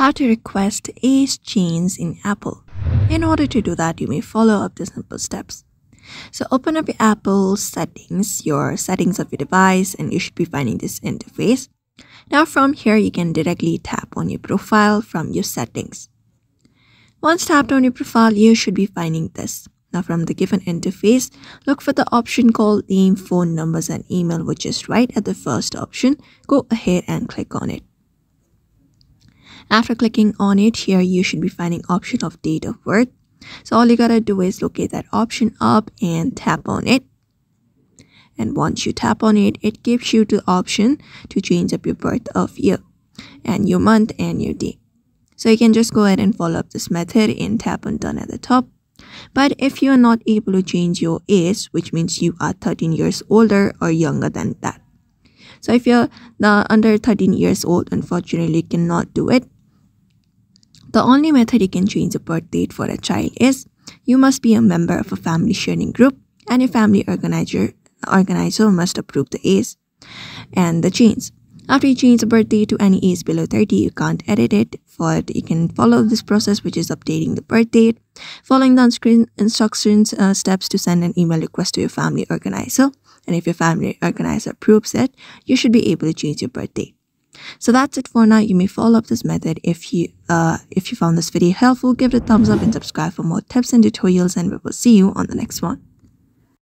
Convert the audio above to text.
how to request age change in Apple. In order to do that, you may follow up the simple steps. So open up your Apple settings, your settings of your device, and you should be finding this interface. Now from here, you can directly tap on your profile from your settings. Once tapped on your profile, you should be finding this. Now from the given interface, look for the option called name, phone numbers, and email, which is right at the first option. Go ahead and click on it. After clicking on it, here you should be finding option of date of birth. So all you gotta do is locate that option up and tap on it. And once you tap on it, it gives you the option to change up your birth of year and your month and your day. So you can just go ahead and follow up this method and tap on done at the top. But if you are not able to change your age, which means you are 13 years older or younger than that. So if you're under 13 years old, unfortunately, you cannot do it. The only method you can change the birth date for a child is you must be a member of a family sharing group, and your family organizer must approve the age and the change. After you change the birth date to any age below 30, you can't edit it. You can follow this process, which is updating the birth date, following the on-screen instructions steps to send an email request to your family organizer. And if your family organizer approves it, you should be able to change your birth date. So that's it for now. You may follow up this method. If you found this video helpful, give it a thumbs up and subscribe for more tips and tutorials, and we will see you on the next one.